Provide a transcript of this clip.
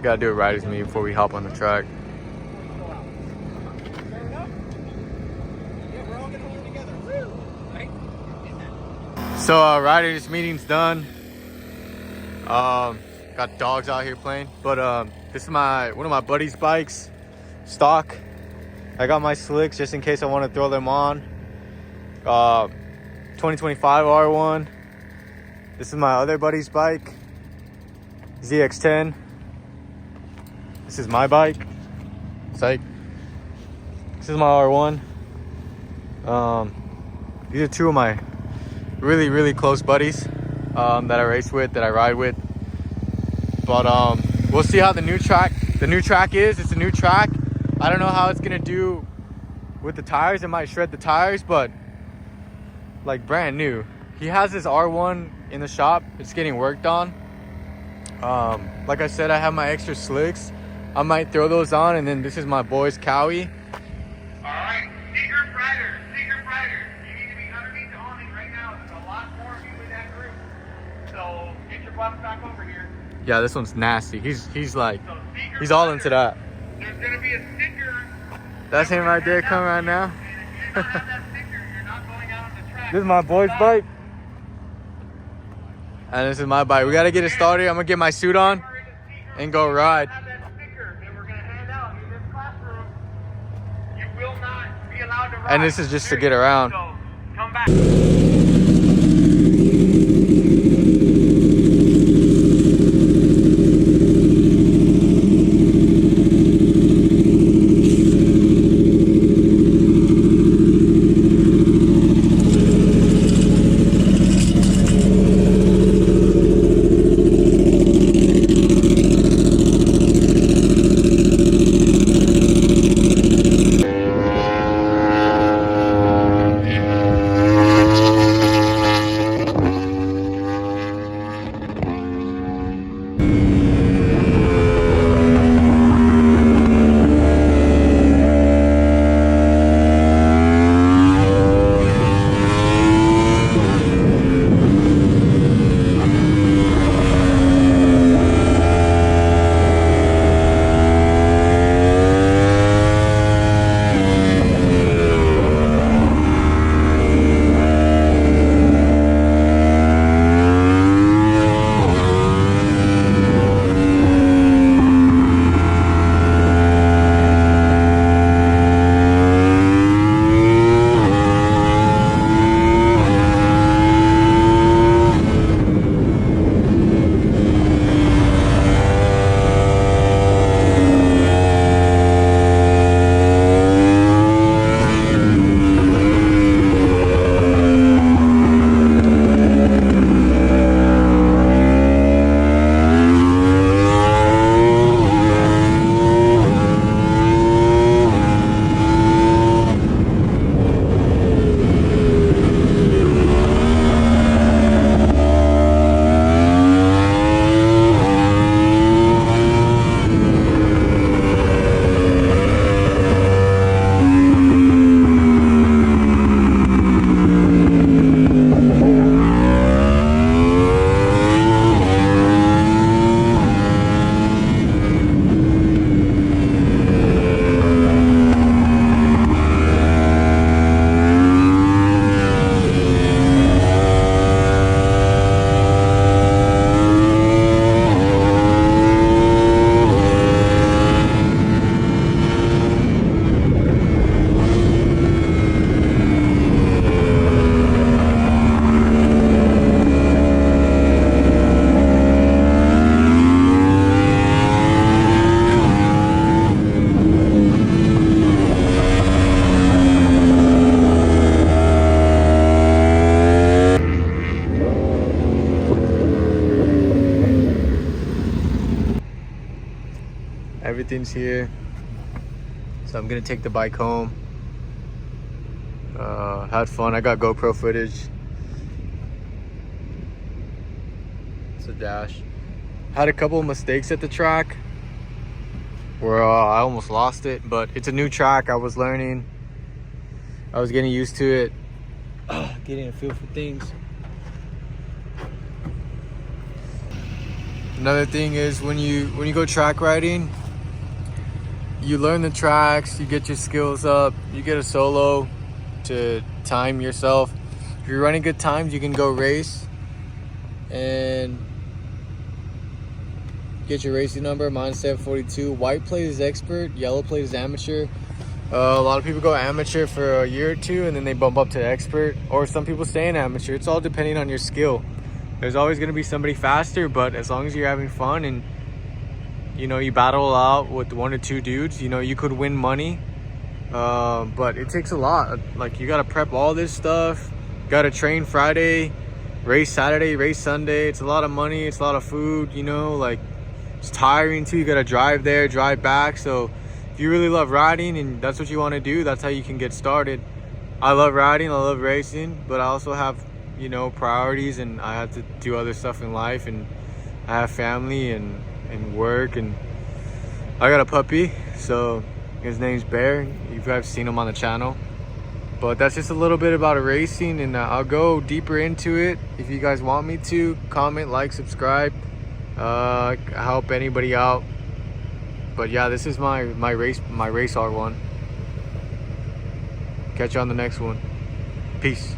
Gotta do a rider's meet before we hop on the track. So riders meeting's done. Got dogs out here playing, but this is one of my buddy's bikes, stock. I got my slicks just in case I want to throw them on. 2025 R1. This is my other buddy's bike, ZX10. This is my bike. Psych. This is my R1. These are two of my really close buddies that I race with, that I ride with. But we'll see how the new track is. It's a new track. I don't know how it's gonna do with the tires. It might shred the tires, but like brand new. He has his R1 in the shop. It's getting worked on. Like I said, I have my extra slicks. I might throw those on, and then this is my boy's Cowie. Alright, secret rider. You need to be underneath the awning right now. There's a lot more of you in that group. So get your butts back over here. Yeah, this one's nasty. He's like, So he's all into that. There's gonna be a sticker. That's him right there coming right now. And if you don't have that sticker, you're not going out on the track. This is my boy's bike. And this is my bike. We gotta get it started. I'm gonna get my suit on and go ride. Have that sticker that we're gonna hand out in this classroom. You will not be allowed to ride. And this is just to get around. So come back. Everything's here. So I'm gonna take the bike home. Had fun. I got GoPro footage. It's a dash. Had a couple of mistakes at the track where I almost lost it, but it's a new track. I was learning. I was getting used to it. Getting a feel for things. Another thing is when you go track riding, you learn the tracks, you get your skills up, you get a solo to time yourself. If you're running good times, you can go race and get your racing number. Mine's 742. White plate is expert, yellow plate is amateur. A lot of people go amateur for a year or two and then they bump up to expert, or some people stay in amateur. It's all depending on your skill. There's always going to be somebody faster, but as long as you're having fun and you know you battle out with 1 or 2 dudes, you know you could win money. But it takes a lot. Like, you got to prep all this stuff, got to train Friday, race Saturday, race Sunday. It's a lot of money, it's a lot of food, you know, like it's tiring too. You got to drive there, drive back. So if you really love riding and that's what you want to do, that's how you can get started. I love riding, I love racing, but I also have, you know, priorities, and I have to do other stuff in life, and I have family and work, and I got a puppy, so his name's Bear. You guys seen him on the channel. But that's just a little bit about racing, and I'll go deeper into it if you guys want me to. Comment, like, subscribe, help anybody out. But yeah, this is my race R1. Catch you on the next one. Peace.